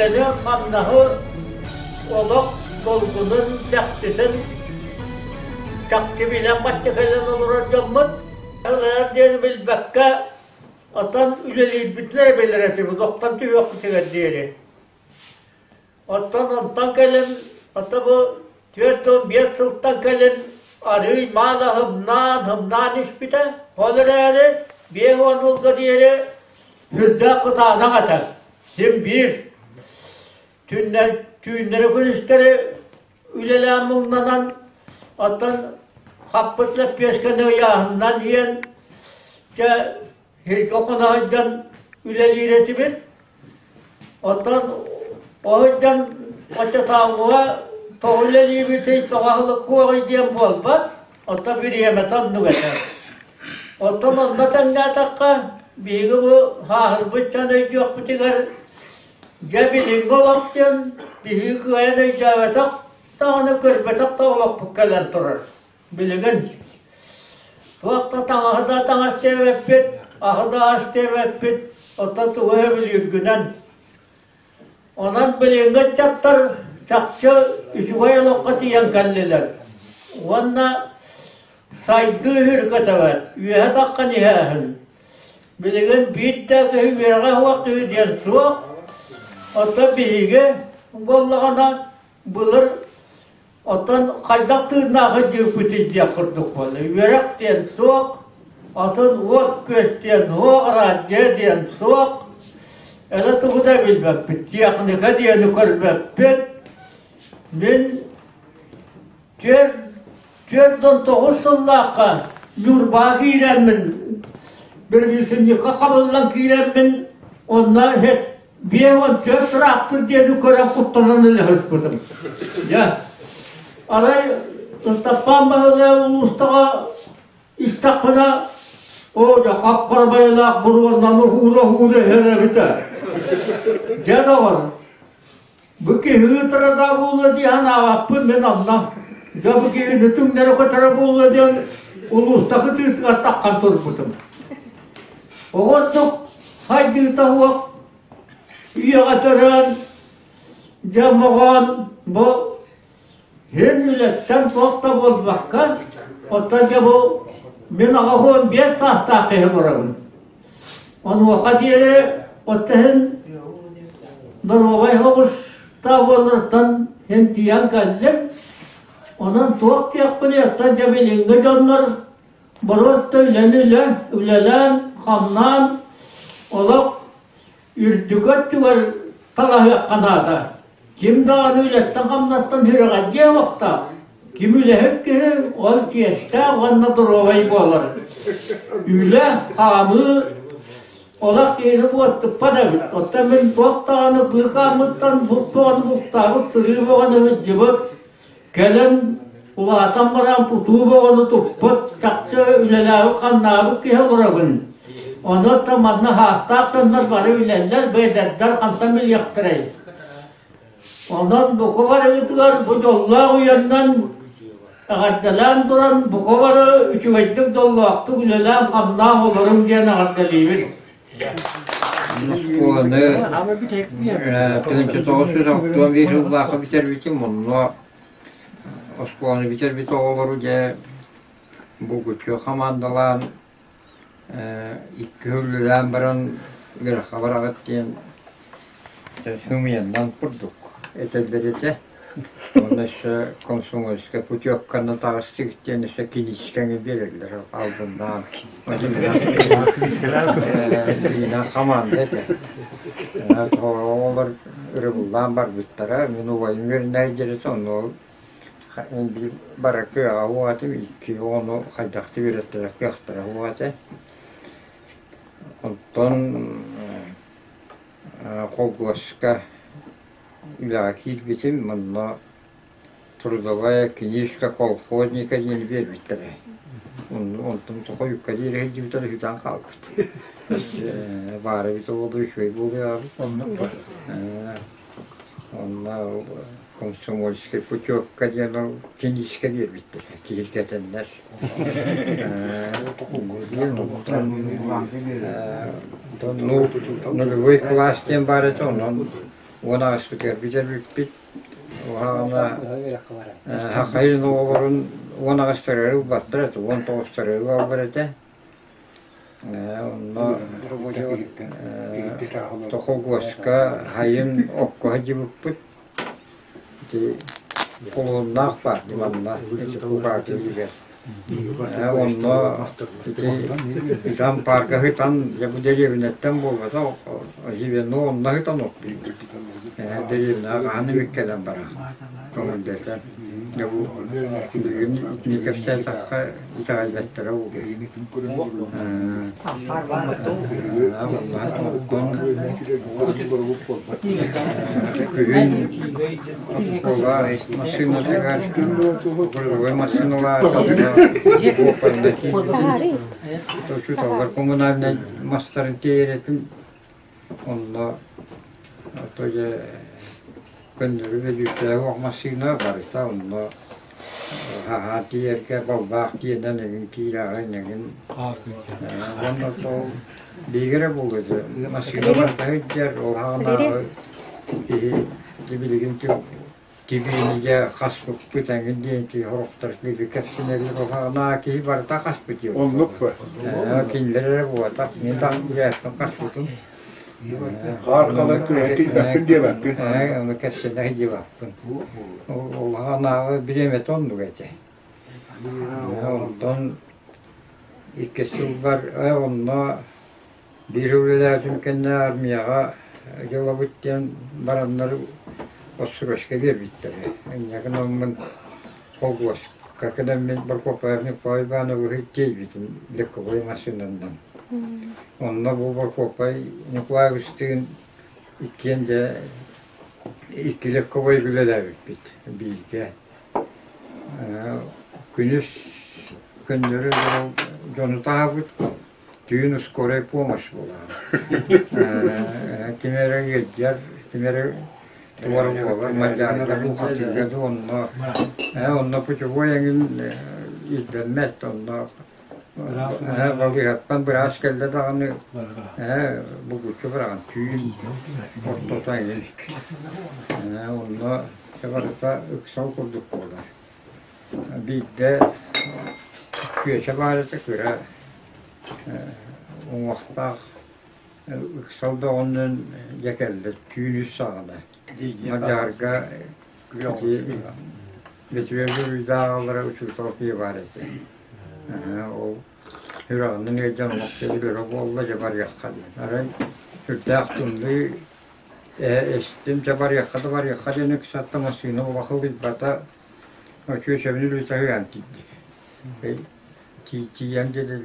üleni kamnahı olak dolgunun çakçısın çakçı bilen başçakayla olur hocamın Allah'a diyelim bilbekka atan üleliği bütünler belirtir bu doktan tüy yok bitirir diyeri atan ondan gelin ata bu tüyetom bir sıltan gelin arıy mağla hımnan işbite olur yani bir onulga diyeri hürda kutağına atar hem bir tüynleri kulüstleri ülelem mungnanan atan kapıtla piyeskene yağından yiyen ke hilkokuna hıccan üleliği bit atan o hıccan maça tağlığa toğuleliği biti toğahlık kuğayı diyen bolbat ata bir yemetan nügeter atan ondan ne takka bilgi bu hahır bıçanı yok bitigar Cebilin golakçın, bihi kıyana icavetak, tağını kırbetak tağlak pukkalan turur. Bilgin. Tuakta tağıda tağız tevepit, ahıda az tevepit, ota tuğaya bilir günen. Onan bilingin çattar, çakçı, işuvaya lokatı yankalliler. Vanna saydığı hürkatavat, üye takkan ihahın. Bilgin bitte kıhı verga vakı diyen suak, ota bihige bollagana bulur otan kaydak tırnağı cüpütü diye kurduk bolla. Yürek diyen soğuk, otan ot köş diyen hoğra diyen soğuk. Ele tuğu da bilmem bit. Yaknika diyeni körmem bit. Min Çerdon toğuz sullaka nurba girenmin. Bir bilsin yıka kabullan girenmin. Onlar het bir on dört traktör diye kören kutlananı hıspıdım. Ya, aray ıstappan bağlı ustağa istakına o da kapkarbayla kurbandan hura here biter. Ya da var. Bu ki hıtıra da buğla diye hana vappın ben anla. Ya bu ki hıtımları kutara buğla diye ustağı tüytüğe takkan turputum. O vakit haydi tavuk yağdıran camagan bu her milletten tokta bolmakka otaca bu men ağahon bir sahta kehim orabın. Onu vakat yere otahin norvay hoğuz tavolurtan hem tiyan kallim onun tokta yakpını yattan cabilinge canlar boros töylenile ülelen kamnan olak Ürdükat var talah kanada. Kim dağını ületten kamnattan hürüğe diye vakta. Kim üle hep ki ol tiyeste onunla durovayı boğalar. Üle kamı olak yeni bu attıp pada bit. Otta ben boğtağını bu kamıttan boğtağını boğtağını sırrı boğanı hıccıbıp gelen ulatan baran tutuğu boğanı tuppat çakça ülelâvi kannâvi ki helurabın. Onu tamanna hasta kınlar barı ülenler bedetler kantamil yaktırayı. Ondan bu kovarı gittiler, bu dolla uyandan ağaddalan duran bu kovarı üçüvecdik dolla aktı ülelan kamna olurum diye ağaddalıyım. Ama bir tek mi yapıyor? Birinci soğuk söz aktığı bir yıl vakı biter bitim onunla Osmanlı biter bit oğulları diye bu güçlü kamandalan iki hüllüden birin bir haber ağıttığın hümiyandan kurduk. Etelleri onun işte konsumoska putyok kanı tağısı gittiğinde işte kilişkeni verirler aldığından. Yine kaman dedi. Oğullar ırıbıldan bar bittere. Ben uvayın verine gelirse onu bir barakı avu atım iki onu kaydaktı verettirek yaktıra avu atı. Ondan kolgoska ilaki bizim bununla trudovaya knižka kolxoznika yeni bir bittere. Ondan sonra yukarıya bir tane hüdan kalmıştı. Bari bir de olduğu şey buluyor. Onlar komsomolske putyokka diye knižka bir bittere. Kilgetenler. Нулевой класс тем баре онон Ona aspiter bizer bit. Ona Öyle kıvarak. hakayın oğulların ona aspiterleri battırdı. 19 tarafı alırdı. Onunla tokol goska hayın okko hacı buput. Kolundan var limanla. Bu parti gibi. Onunla İzam parka hıtan ya bu derivinetten bulmasa hivenne onunla hıtan oktu. Derivine ağanı mükkeden bara. Komündeten. Ya bu bugün nikapçaya takka isağay bettere oldu. Köyün ola masinolar karşısında ve masinolar Opandaki şu tavlar komunalne mastarın tiyeretim onunla toje gönderü ve yüksek olmasına varsa onunla ha tiyerke balbaq tiyenden egin kirağı negin onunla so bilgire buldu masina varsa hüccer o hana dibiligin Tibiniye kasbuk bütengin diyenti horoktar gibi kapsine bir oha ki var ta kasbuk yok. Onluk mu? Kinlere bu ata mintan yaptım kasbukun. Karkalık etin bakın diye bakın. Onu kapsine gibi baktım. Oha na bilemet ondu gece. Ondan ikisi var onunla bir ülelerim kendi armiyaga cevap ettiğim baranları Ostroşka bir bitti. Yakın onun kolgos. Kakıdan ben bir kopayını koy bana bu hiç değil bitim. Lekko koymasından. Onunla bu bir kopay ne koy üstün ikiyince iki lekko koy bile de bit. Bilge. Gündüz gündürü Jonu tahabut düğün uskorey pomaş bolan. Kimere geldiler, kimere Tuvar bola, marjariler bu hatırladı onunla. Onunla puçu boyangın izlenmez onunla. Valgıhattan biraz geldi dağını. Bu küçük bırakın tüyün ortadan geldik. Onunla sevarıta ıksal kurduk bola. Bir de küyeşe bağıracak göre o vakta ıksalda onun yekeldi, tüyün üst sağında. Macarga Geçiverdi dağlara uçup topiye varese. O Hüranın heyecanı noktayı bir oğulda cebar yakkadı. Aray hürdağıttımdı. Estim cebar yakkadı var yakkadı. Ne kısatta masını o vakıl bir bata o köşevini lütfen hüyantiydi. Tiyence de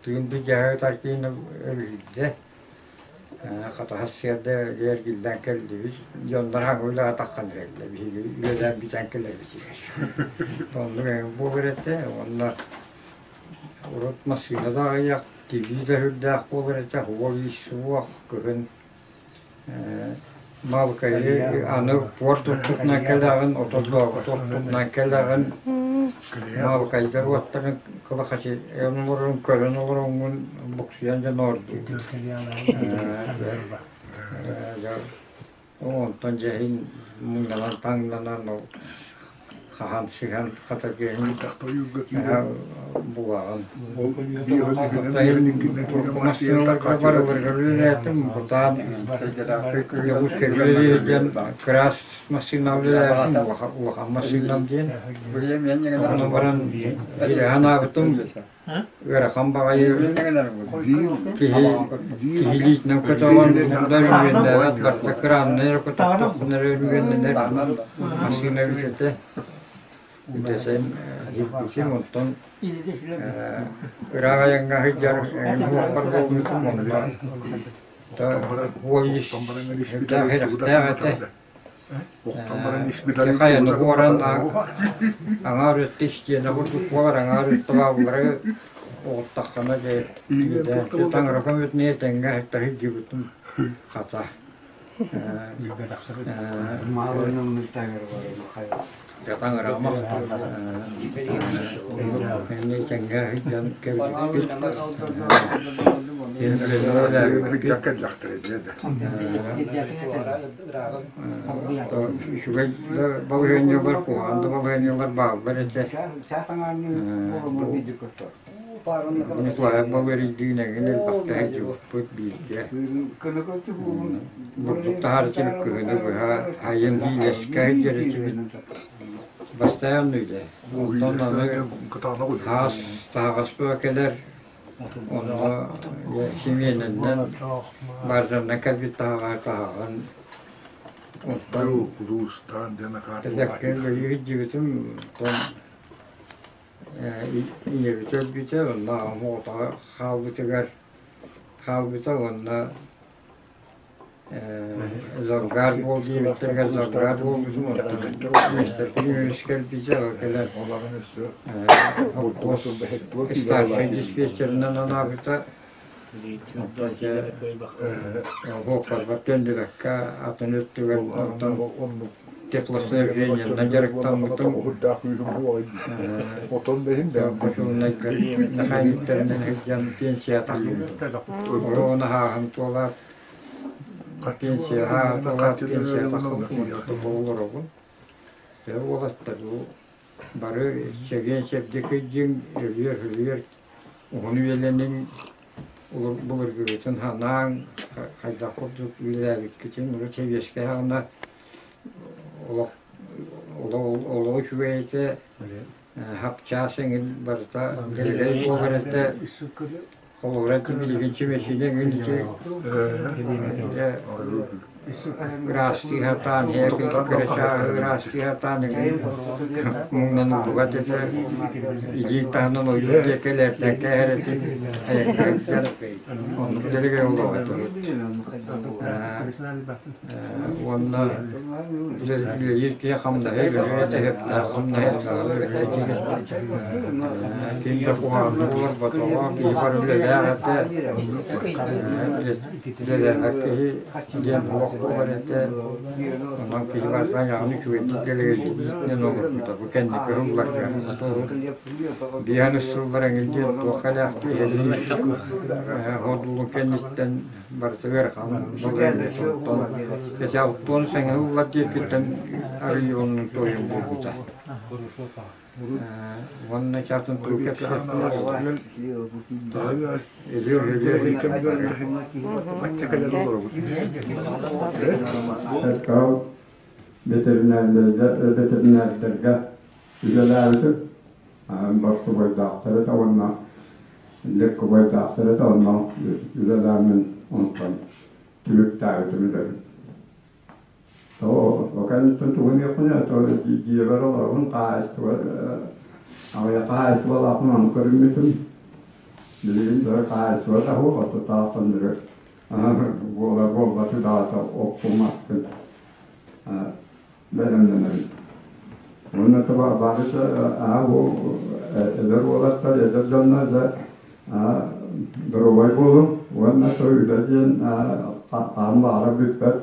tüyün bir cahaya tarkiyini öyleydi. Kata hasyerde diğer gilden geldi biz. Yondan hangi takkan geldi. Bir yüzden bir tankeler bitirir. Ondan bu verette onlar unutmasıyla da ayak TV de hürdağ bu verette huvavi suak kıhın malkayı anı portutukna kelağın otozluğa portutukna kelağın malkayılar otların kılıkaşı onların körün onların buksuyanca nordu. Ondan cehin mungalan tanglanan o kahan sihan katakehin buğağın. Masyolar kabar vergülületim buradan yavuz kergülüleyen kras masinavlıleyen uğan masinavlıleyen onu baran hana bitum Vera kambagayı kihilik navkatavan burada ürünler varsa kıran nere kutak bunlar ürünler masine bilsete desen hiçbir ondan Iragayanga hijjar huwapar bawunutum onla ta huwayis ta hiraktaagate kaya nakuwaran angarut tistiya nakutuk walar angarut tawawara otakana de tangrafamut niyetenga hektar hijjibutum kata Yatan aramak. Ne çenge hiccan kevgit. Hıccakken laktırıyor da. Şurada balığı yollar kuğandı, balığı yollar bağlar etse. Bunlar balığı düğüne günel baktı hacı put bilge. Burada harcılık köyünde bu hayın hileşke hicceresi başlayan öyle. Ondan has tağas bökeler onu şimdiyenden bazen ne kadar bir tağan Tayu kulustan dene tezekkür ve hiccetim iyi bir çok bir şey onunla moda halbuki onunla zargar bol diye bitirge zargar bol bizim orada. İşte bir bir şey var. Onların üstü. İstersen dispatcher'ından ana bita hokar döndü dakika atın öttüler oradan teklasına gireyim gerek tanıttım Oton behin de. koşuluna göre hayıtlarından hıccan pensiya takıldı. Ona hağım tuolar pensiya hağım tuolar pensiya takıldı. Olur oğlum. Ve olasıdır bu. Barı çegen şepdeki cin ölüyor. Onu üyelenin bulur güvetin hanan hayda kurduk üyelik için bunu çevirişke hana ola şüveyte hapçasın barıta gelgey boğarette kolorati bilgin çimeşine günücü Rasti hatan hekil kreşa rasti hatan mundan bugat ete ilik tahnan o yüzdekeler tekeretin ayaklar onu delege oldu onlar yirkiye hamda hep hamda hep kimde kuhan olur batova ki var bile hatta de hakki diye Kuvarete, ondan kibarsan yani küvetlik delegesi ne olur bu kendi kurumlar yani. Bir an usullara gelince tokalakti hediyesi hodulu kendisinden barısı ver kan. Mesela ton sen hıvlar diye kitten arıyor onun toyun bu da. Onun çatın tuket şartlar ediyor. Kau veterinerlerge güzellerdi. Başka boy daktörü de onunla, lik boy daktörü de onunla güzellermin ondan tülük davetimi dedim. O kendisi tuğun yapınca diğer olarak kaçtı var. Ama kaçtı var aklıma görünmüştüm. Bildiğin de kaçtı var da o da tatlandırır. Gol batı dağıta okumaktı. Benim. Onun tabi bazı o eder olasılar eder canlar da durovay bulun. Onun tabi ülkenin anlara bütbet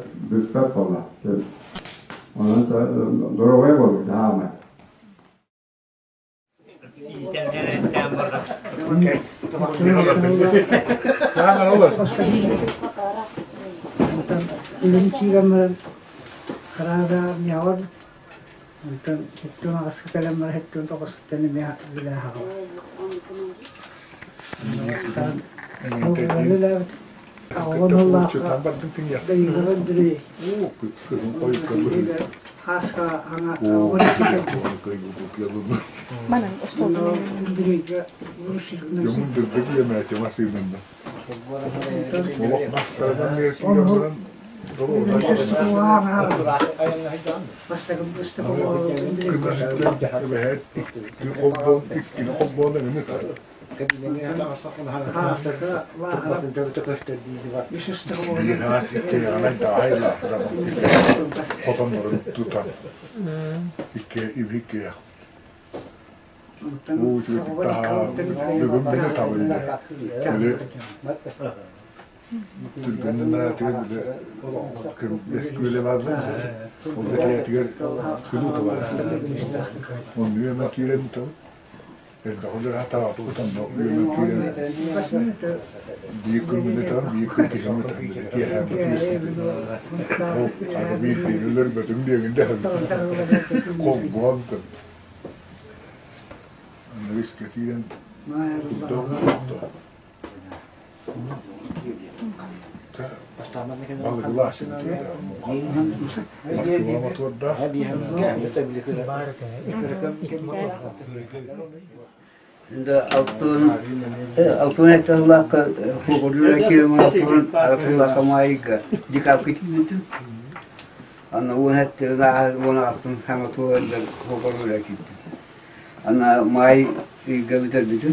ola. Onun tabi durovay bulun. Devam et. Hemen olur. Ilimci gambar karada miyawar untuk itu nak sekalian mereka itu untuk sekalian miyawar wilayah hawa. Dan wilayah awal Allah dari zaman dari khas ka anak awal Mana ustaz? dari ke musik Yomun durdaki yemeğe masih bende. Molok nastardan gerçekten Basta gusto ko Türk'ün merakı bir de eski öyle vardı mı? O da kreatiğer kılı da var. Onun yüzden kiren tabi. Elde olur hata tutan o yüzden kiren büyük kılmını tabi büyük kılmını tabi. Diğer hem o arabi denilir bütün diğerinde hem kol buam tabi. Anlayış kiren tutan tutan. Vallahi şimdi de Moskova motorda. Şimdi altın ettiler ki hukukular ki altın arasında samayık dikkat kitmedi. Ana onu ettiler onu altın hem tuğla hukukular gitti. Ana may gaviter bitti.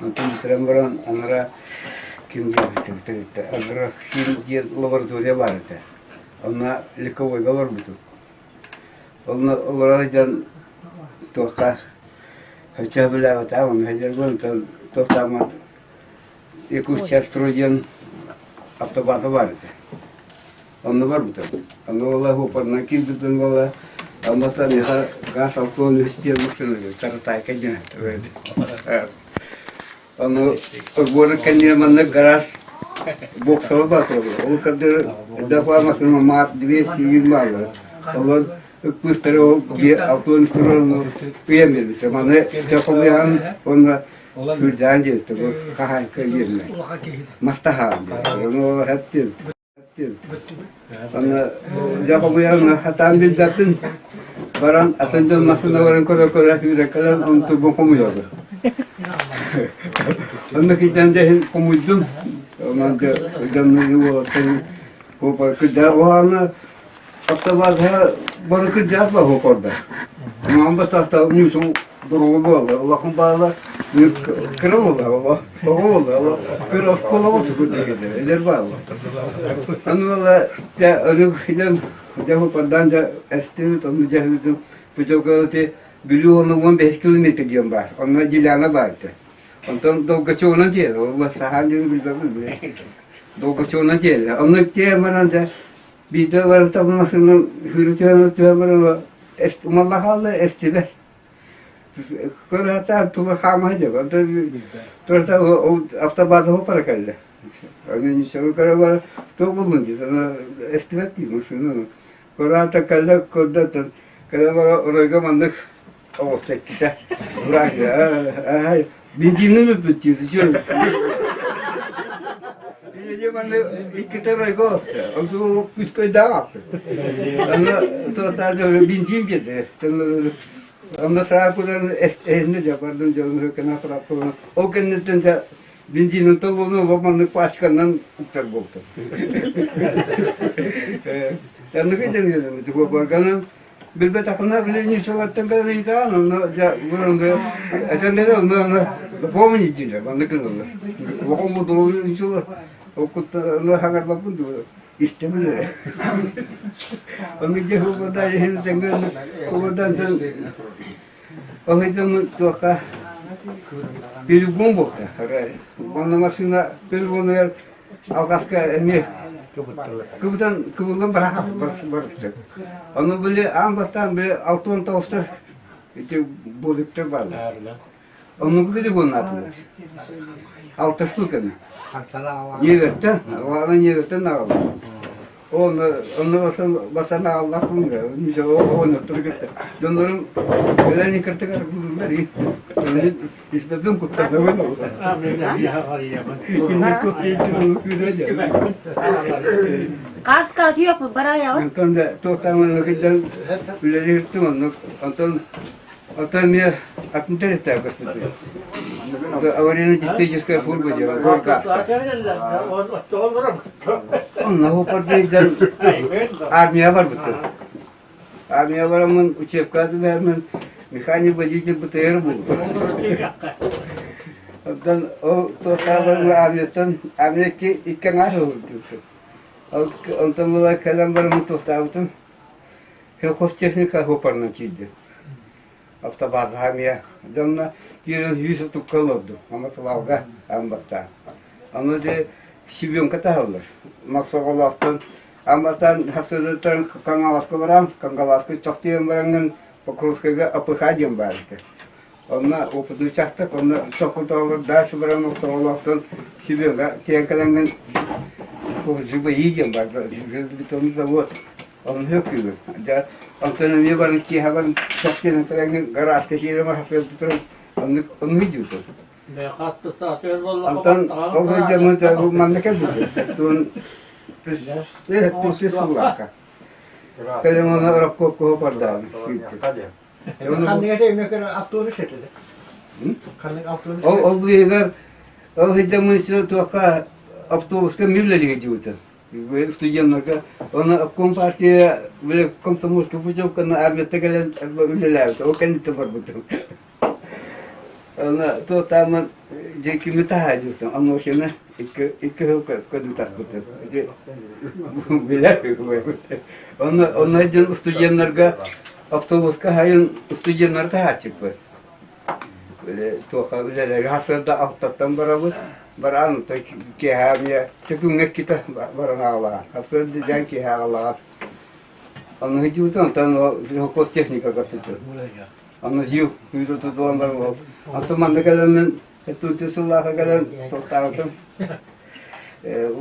Altın trembaran anara kim geldi? Anara kim laboratuvarya vardı. Ona likovoy var bitti. Ona oradan toka Хотя бы вот там, то там якусь часть труден автобата варите. Он варбута. Он лагу парнаки битангола, а матан я газ алкоголь стер машины, картай кадина. Он горы конечно на гараж боксовый батров. Он когда давал машину мат 200 юнмала. Он Пустаров где автоинструктор премьер, там они такой он Фюрданди, то хахай каирный. Мастаханди, он хаттил. Он такой хатан бизатын, баран асендан машина баран кора фюракалан он тубон комуяга. Он китан дехин комуйдум, он дам его тен упар куда он Автовазга барыкы жазба хокорда. Мамба тата нюсу дорога была. Лахым бала крылла, огола, крылла колова tukudegede. Eder bala. Anıla te ölüden jahu padanja estimit onu jahudum pujokalate biliyorunu 15 kilometre diyorum var. Onlar cilana vardı. Ondan dolgaçoğuna diyor. Allah sahancı bilmem. Dolgaçoğuna diyor. Onlar diye maranda bir de var tabanasının hürriyetine tüyemene mallah aldı estiber. Kurata tuğla kamadı. Torta o aftabadı ho para kaldı. Onun için kara to bulundu. Sana estiber değil şunu. Kurata kaldı kodatan. Kala var oraya mandık. O sekte. Bırak ya. Benzinin mi bitti? Jadi mana kita rego, aku kuskoi dah. Karena total jadi benzin gitu. Karena saya punya ini jawaban jangan kena perapun. Oke ni tenda benzin itu guna mana pas kanan terbukti. Karena kita ni itu berkanan. Bilbet akna bile ni sesuatu tengah ni kan, bukan dia. Acan dia orang bomi ni je, mana kena. Waktu mu dulu ni sesuatu. Okut hangar babun tu istemler. Onu cehu pada yang tengah, kemudian tu, oh itu tuaka pilu bombo ta. Mana masih pilu bombo yang awas ke ni. Kemudian berapa bersih. Onu beli ambastan beli auton toaster itu boleh terbang. Onu beli guna tu. Altı штука. Yeverten, ona yeverten ağlar. Onu basana Allah bunga. Nişe onu turgası. Donların elini kırtık bunlar iyi. İsmet'in kutlarına böyle oldu. İnne kutlayıcı güzelce. Kars kaldı yok mu? Bara ya. Anton da tostamanı kıdan bileri yırttım onu. Anton niye atın terete akıttı. Аварийная диспетчерская служба делала, Горкавка. Он на подъезде армия var буту. Armiya var ama uçak kadı vermen mekanik водитель БТР buldu. Ondan o totallarını armiya ki ikken ağır oldu. Ondan dolayı kalan varımı totaldım. Hem техника hoparına çizdi. Автобаз армия. Ondan yüzü tutkal oldu. Ama sıvavga ambakta. Ama de Şibyon katahalar. Maksoğolaktan amatan haftadan Kangalasqa baram. Kangalasqa çok diyen barangın Pokrovskaga apıha diyen barıdı. Ona opunu çaktık, ona çok dağılır, daşı baram Maksoğolaktan Şibyon'a tiyankalangın Jibba yiyen barıdı. Jibba da var. Onun yok gibi. Antonio barın ki havan çok diyen kalangın garaj keşiyle mahfiyatı onu hidiyordu. Ne kattı satıyor vallahi. Antan o hocamın bu memleket bu. Tun pis ulaka. Kalem ona Arap koku parda. Kandıga da emek aptolu şekilde. Kandıga aptolu O bu yer o hocamın şu toka avtobuska mivleli gidiyordu. Böyle stüdyenlerge ona kompartiye böyle komsomolska bucuk kana armiyete gelen ülkeler o kendi tabarbutu. Ona to taman jeki mitahajutu ama şuna iki hukuk kodu takbutu. Biler ona jön stüdyenlerge avtobuska hayın stüdyenler daha çıktı. Böyle toka ülkeler hasırda avtattan beraber Baran to ki hamya çekung kita baran Allah. Hasır diyen ki Allah. Onu hijutan tan o kos teknika kapıtı. Onu hiu hiu tutulan var o. Atman da gelen tu tusulah gelen totaltım.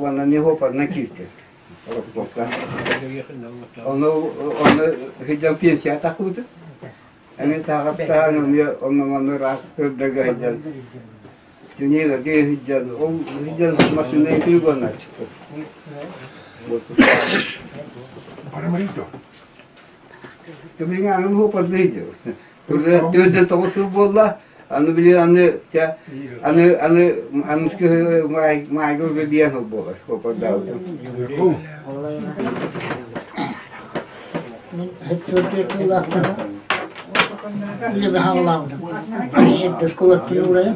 Wana ni hopar na kiti. Onu hijam piensia takutu. Ani takapta onu manura derga hijam. Dünyada gel hiccan, o hiccan masında bir bana çıktı. Paramarito. Tabii anı bu parçaydı. Burada dördün tokusu bolla, anı bilir anı ya, anı ki may gol diyen o bolla, o parçaydı. Hep sürdürdüğü laftan bile bir havlavdım. Hep de skolattı oraya.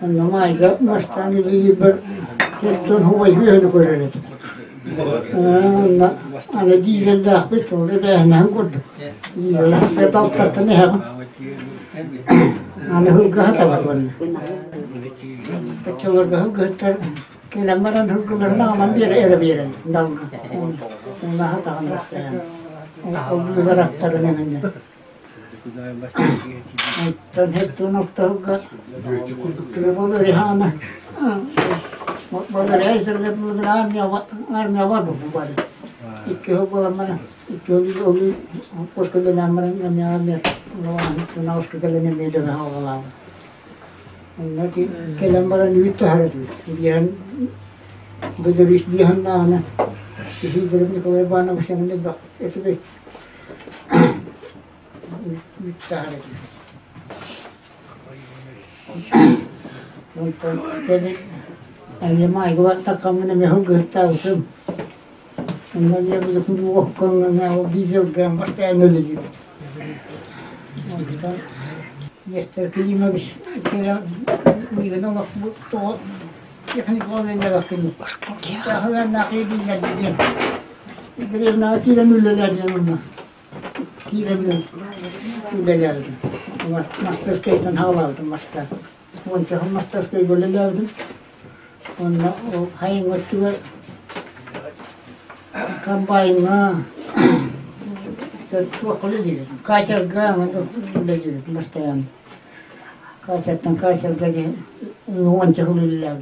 Namaiga mastani bir telton havayı hüyünü koyardı. Ana dizel dağıt orada behnen kurdu. Dizel sebap tatını hem. Ana hılgı hata var bana. Peçolar hılgı hata. Kelamların hılgılarını alan bir yere bir yere. Dalga. Ona hata anlastayan. O büyük araktarın önünde. Tan hep nokta hılgı. Kırmalı rihana. Baları ayısır ve bunun armya var bu bari. İki hılgı bana. İki hılgı oluyor. Koşku dönemlerin armya. Ona koşku gelene meyde ve havalar. Onlar ki kelamların yüktü hareket. Diyen bu da iş diyen dağına. Kişi deribini kolay bana bu seninle bak. Eti bek. Yüktü hareket. Ondan dedi. Ayamay gua takamına mehul gırtavsın. Ondan ya bu da okkanına o dizel gam başta enöle gibi. Ondan yester kelime bir kela bir ne bak bu to teknik olayla bakın. Daha nakidi geldi. Bir nakide müller canım. Kiremle müller. Ama master kayıttan havalardım master. Onca master kayıt gollerdim. Ondan o hayın vakti var. Kambayına. Çok kolay değil. Kaçar gama da böyle değil. Mustayan. Kaçardan gaje onca hululler.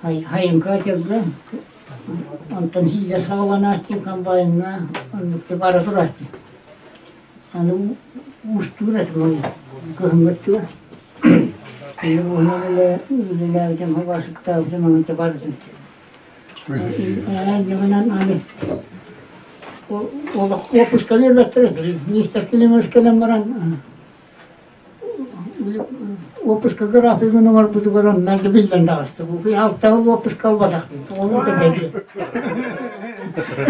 Hayın kaçar gama. Ondan hiç sağlanasti kambayına. Ondan tebara durasti. Anu usturat mı? Kahmet var. Onu öyle havası kitabı zaman tabarsın. Jangan aneh. O puskali better. Nister kelimas kelamaran. O puskagrafi bu numar bu duran nanti bilden dağıstı. Bu bir hafta o puskal basaktı. Onu da dedi.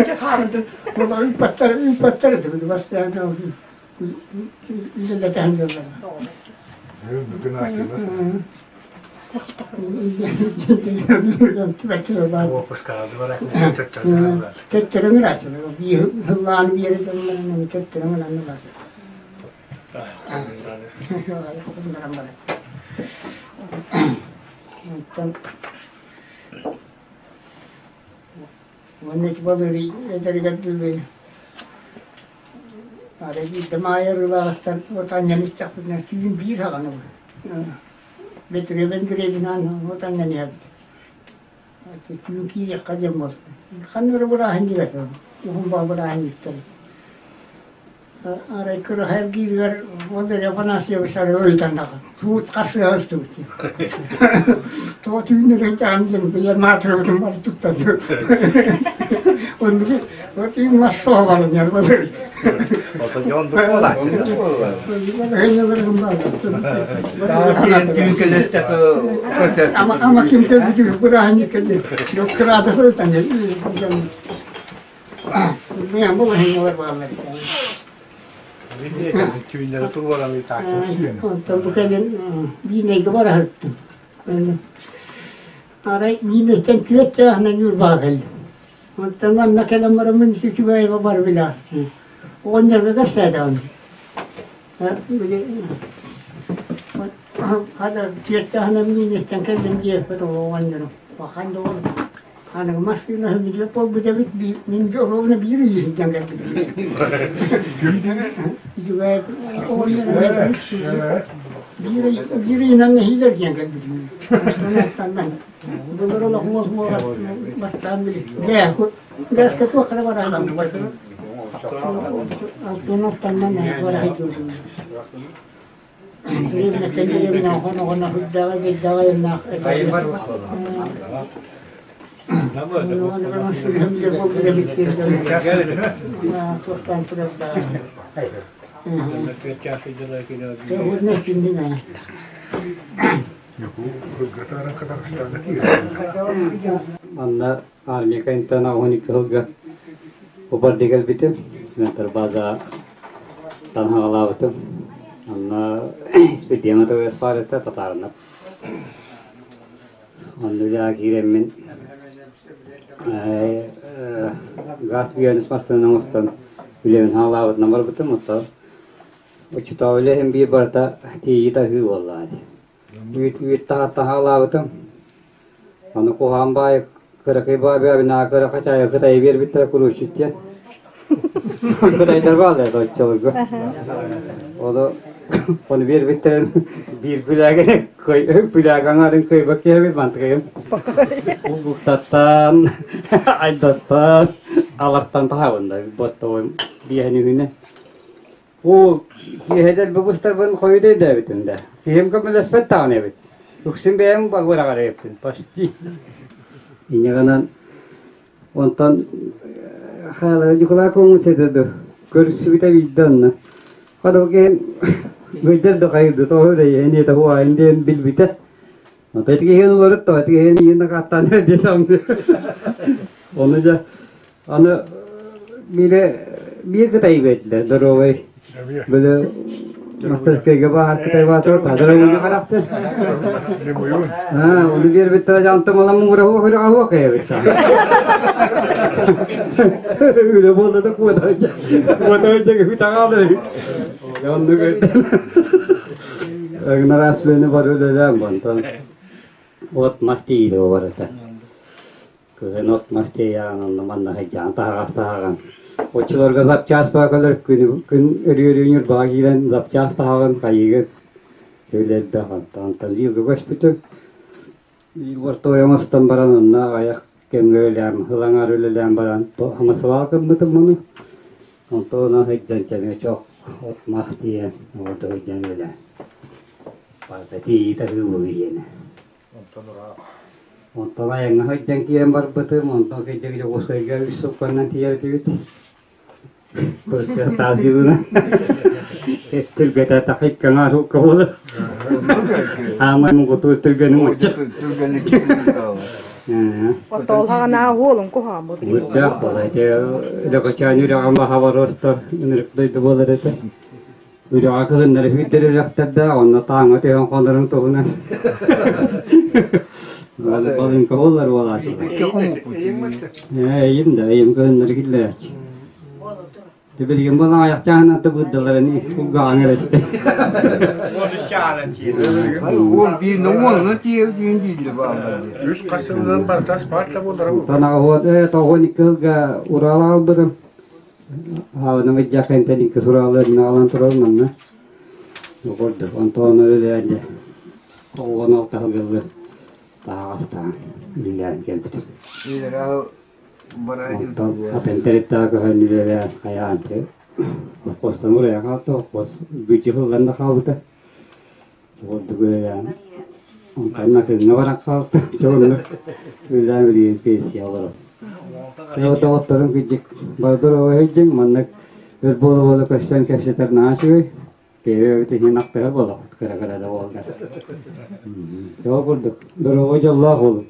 Çıkardı. Onu ümpatlar dedi. Basta yani. İlle tehliyorlar. Bugün akşam. Tetterimi rastım. Bir hıllan bir yere dönmenin tetterimi rastım. Ondan Vannet balığı ederken bilmeyi. Ara gittim ayarılardan otanyan istakbından suyun bir hakanı var. Betire ben direğinden otanyan yaptı. Suyun ki yakacağım olsun. Kanları bırakın diye. Uhum bağ bırakın gitti. Ara kırı her giriyor. Onlar yapanası yapışar öğleden daha. Tuğut kası hastı. Tuğut ünlere canım. Bir yer matırıvdım var tuttadı. Onu bir tuğut masası var yani. Oto yonduk olay. Ama kimse biliyor, bırakın yıkılıyor. Yok kırada hırtan ya. Ben bu henüz var bağlar. Köyünlere turbaran bir takip. Ondan bu gelin bir neydi var hırttım. Aray bir neyden tüyet çağına yur bağlı. Ondan ben mekelemlerimin sütü gayba var bile. Onlar da saydan. Böyle hada tiyatçahana ministen keldim diye pero wanjaro. Bakan do ana masina hemile pol bide bit min jorona biri jangal bide. Juga onlar biri nan hider jangal bide. Tannan. Bulur la huwa huwa bastan bile. Gas ka to khara bara nam. Altına tannan var haydi. Diribne tendiribne ona huddaga geddaga yanna. Onu ben sürümde bu bile bitirdim. Ya tostan turda. Bu ne şimdi ne? Anna army ka intana honik hoga. Upar digal bitim. Nantar baza tanha alawatum. Anna ispidiyama to espareta tatarna. Annu jagiremin gas biyanis masana mustan bilemin halawat number bitim mutta. Uçta öyle hem bir barta tiyita hu vallahi. Üt ta halawatum. Annu ko hambay kırıkı babi abi na kırıkı çaya kıtayı bir bitter kuluşitya. Kıtayı derbalda da çolgu. O da onu bir bitter bir plagene koy plaganların koy bakıyor bir mantıkayım. Bu tattan aydattan alartan tahavunda botta bir hani hüne. O heder bu bustar ben koydu da bitinde. Hem kamel aspet tane bit. Uksin benim bagora gara yaptın. Pasti. Ini kanan ondan hala jukla ko sededo. Kursi bita bidan. Kalau ke gujar do kayu to ho dei ini to ho indian bil bita. Tapi ke hen lorot to ke hen ini katan de samde. Onu ja ana bir kıtayı betle dorovay. Böyle master ke bahar kıtayı batır padara bunu karaktır. Ha, onu bir bitti jantım alam murahu hurahu kaya bitti. Öyle bolda da kuatacak. Kuatacak bir takalı. Yandı gördüm. Agnar asbeni var öyle lan bantan. Ot masti o var da. Kıhe not masti ya anlamanla janta hasta Oçular gazap ças bakalar gün örüyor bagilen zap ças tahan kayıgı öyle de hantan zil göç bütün ortoya baran onunla ayak kemgölem hılangar ölelem baran ama sıvakım mıtım bunu ontona heccançene çok otmaz diye orada heccanöyle partati tahu yene ontona yang heccan kiam bar betul onton kejak jokos kaya isukan nanti ya tiwit Kursi taziluna. Türgede takik kana ru kawala. Aman mu kutu türgeni mucak. Otol hana holun ko ha mo. Mudah boleh dia. Ida kacanya ida amma havarosta. Nirip doi bola deta. Ida akılın nere hüdderi raktadda. Onna tanga te hon kondarın tohuna. Balın kawalar walasi. Yim da yim kan nere gilla. De bilgin bana ayakçağına da buddalarını uğağına işte. O bir numara diye değil var. Üç kasımdan partas partla bunlara bu. Bana o tohon ikılga urala bıdım. Havana meccaken tani kesuralarını alan turalman na. Yokurdu. Antona öyle önce. Tohon alta halgıldı. Daha hasta. Bilen geldi. Apenterit daha köhönlüleri kayağantı. Kostan oraya kaldı. Kos bütçe hızlarında kaldı. Yokurdu böyle yani. Onlarla kızına varak kaldı. Çoğunluk. Öyle bir piyesi alırım. Yo to ottorun kijik badur o hejeng mannak bir bolu kaştan kaşeter nasi peve te hinak ter bola kara da bolda so kurduk doro Allah ol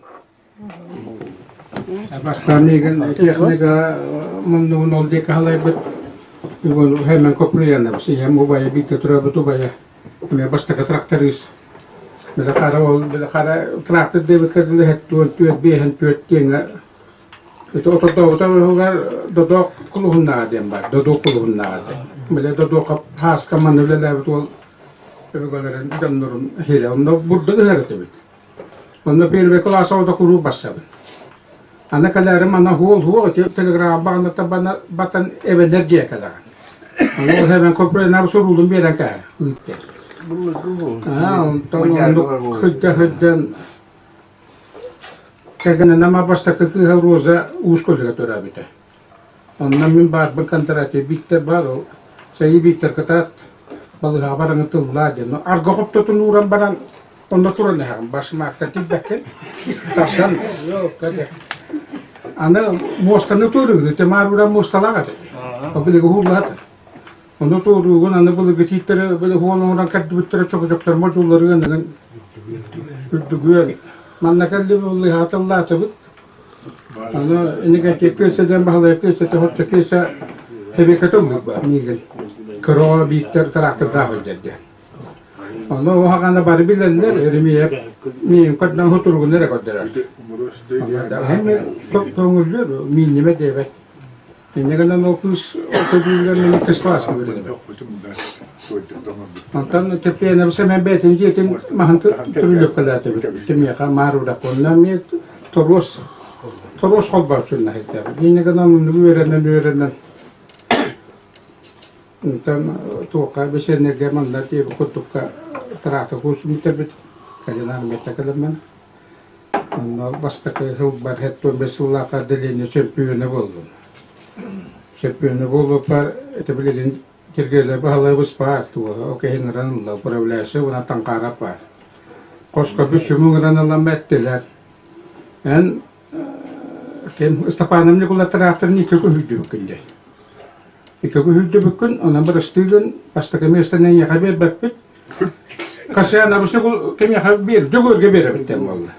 Başkan nigen teknika mundu nolde kalay bet bu hemen kopruyana şey hem obaya bir ketura bu baya me basta traktoris bela kara traktör de kadın het tuet behen tuet kenga itu otot dodok kuluhun nadem bar dodok kuluhun nade mele dodok has kaman öyle betul öbürlerin canlarım hele onda burada da herete bit onda bir ve klasa orada kuru basaben ana kadarım ana hol telegram bağına tabana batan enerjiye kadar ana hemen kopya ne soruldum bir dakika onu kıdden Kagana nama basta kakı roza uskolega torabite. Ondan min bar bakantarate bitter baro sayı bitter katat balı habarang itu lagi. No argo kopto tunuran barang onda turun ya basmak tadi bekken tasan yo kada. Ana mostanu turu te marura mostalaga te. Apile gurlat. Onda turu gun ana balı getitere böyle hoğlan kat bitter çok çok termoculları gandan güven. Mannakalli bulli hatırlar tabi. Ama ini kan kekeseden bahaya kesete hoca kesa hebe katıldık var nigen. Karo bitter traktör daha ödedi. Ama o hakanda bari bilenler erimiye miyim kaddan oturgun nereye kadar. Hem çok tongullur minime devet. Ne kadar okus otobüslerle kıspas gibi dedi. Antan tepeye ne biçim betin jetin mahantı türlü kalate bit. Kimi ya maru da konna mi toros kolbar şunna hektar. Ne kadar nürenen. Antan toka beşer ne german da diye kutuka tarafta kus bit. Kajanan metakalan. Anna basta ke hubbar hetto besulla kadeli çempiyonu buldu. Çempiyonu buldu par etebilin Kirgizler bahalı bus par tu oke hingran la upravляющий una tankara par. Koska bir şumungran la mettiler. En ken Stepanam ne kula traktör ni kökü hüddü bükünde. Kökü hüddü bükün ona bir stigin pasta kemestan ya haber bakıp kasaya nabusne kul kemi haber jogor gebere bitem valla.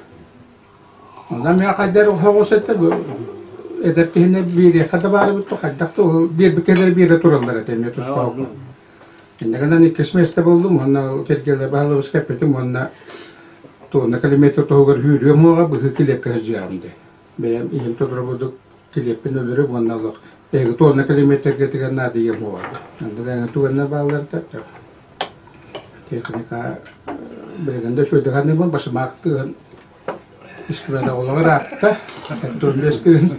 Ondan ya kadar hoğosette bu ederkehine bir kadar var bu kadar bir kere bir turallara temel tutuyor. Ne kadar ne kesmeste buldum ona Kirgizler bahalı bus kapetim ona to ne kelimeto to gar hürüyor mu bu kilep kajamdı. Ben ihim to roboduk kilepin ölürü ona lo. To ne kelimeter getiren nadi ya mu. Anda tu ne bağlar ta. Teknika belgende şu dekane bu başmaktı. İstemede olarak da dönmestin.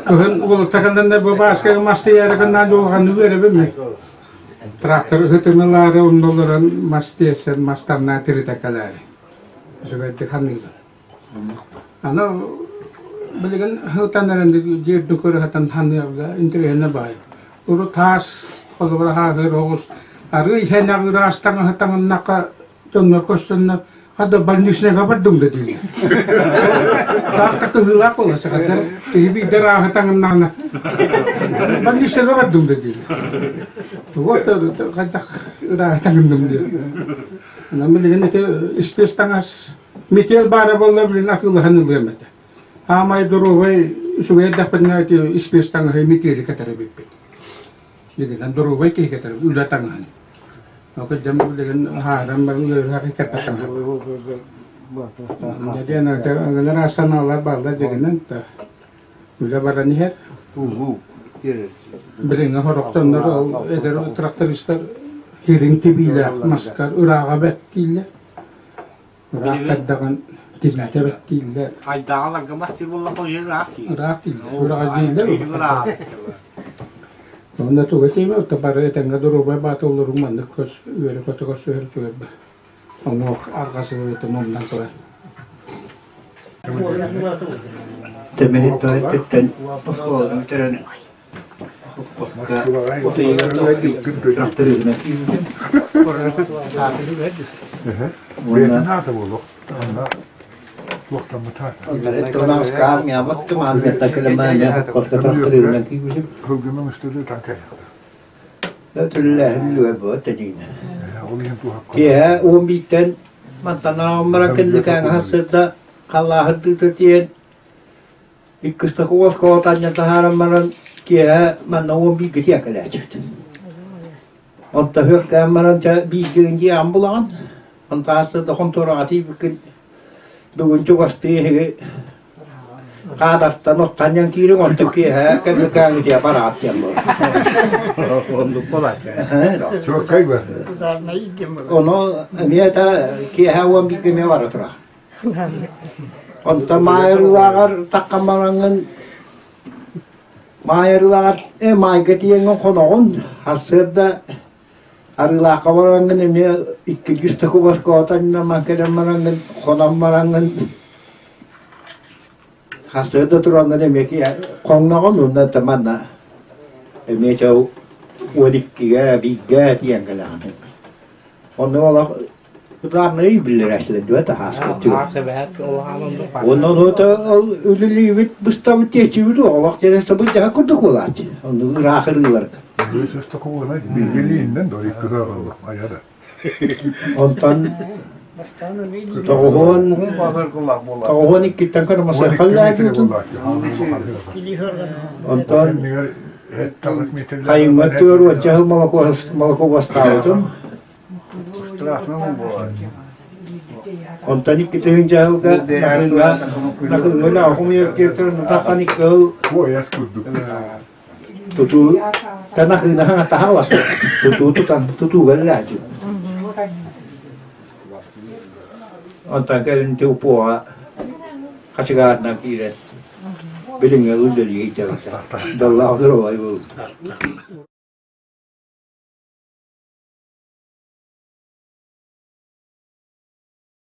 Kıhın ulu takından da bu başka mastı yere kandan doğan nüvere mi? Traktör hıtımları onların mastı sen mastarna tiritakalari. Sürekli kanıydı. Ana belgen hıtanların da cebde kuru hatan tanıyabla intirene bay. Uru tas olarak hazır oluz. Arı ihena rastana hatan naka dönme kostuna ada bandisnya kapan dong tadi? Tak kehilap lah sekarang. Tibi darah tangan nana. Bandisnya kapan dong tadi? Waktu kata darah tangan dong dia. Namun dengan itu space tangas. Mikir bara bola beli nak ulahan ulemet. Hamai dorowai sudah dapatnya itu space tangah mikir kata rebipet. Jadi kan dorowai kata udah tangan. Oke jam dengan haram baru hakikat petang. Jadi anak generasi nolak balda jadi nanti udah barang niat. Bilinge horoktanlar ol eder traktoristler hirin tibiyle maskar urağa bettiyle. Urağa kaddagan dirilde bettiyle. Aydağalarga bastır bolla koyun rahat değil. Urağa değil. Urağa değil. Onda tuğ eteyim o tabarı etenga durubay batı olurum mandık kos üyeri kotu kos üyeri tüyebbe. Onu arkası öğretim ondan sonra. Temehet dağıttıktan oğlum terene. Otayı traktör yüzüne kiydim. Tatili verdi. Verin hata bulur. Onda çoktan mutar. Tona skar ya baktım Ahmet takılmaya başka traktör yüzüne kiydim. Hılgının üstünde tanka. Ötüller lüve bu tedine. Olayım bu hakkı. Ki o bitten mantanlar omrakendikan hasırda Allah'ı tetiyen İkkısta kovas kovatanya taharammaran ki manna o bir gıtiya kalacak. Onta hörkän maran ta biigingi ambulan. Onta hasırda kontorati бүгүн чугасты каадартан оттаньян киирин онтуки кемикаанги тия параат тиамбо ондук болат Çok kayba. ono mieta ки хауан бикеме бара тура онта майруулагар таккамарангын майруулагар майгатиенгон коногун hasırda arılaqa barangın eme 200 takubas kotanna makere marangın konam marangın hasırda turangın eme ki konnagon unda tamanna eme çav ulikkiga bigga tiyangalan onu ola Kudar neyi bilir aslında diyor da haskatıyor. Ondan sonra ölülü vit bustav tehcivdi o vakti sabit daha kurduk olat. Onu rahırlar. Bu söz takımına bilgiliğinden doğru iktidar oldu ayada. Ondan Tağuhan iki tankar masaya kallâdı. Ondan haymat diyor o cahil malako bastavdı. Ondan iki tehcivdi cahil da nakınla ahumiyat kirtir nutakan ikau. Bu yas kurduk. Tutu tanah kena tahawas. Tutu galaju. Ondan kalian tiupoa kacigat nak kira. Biling yang udah lihat jauh. Dalam akhir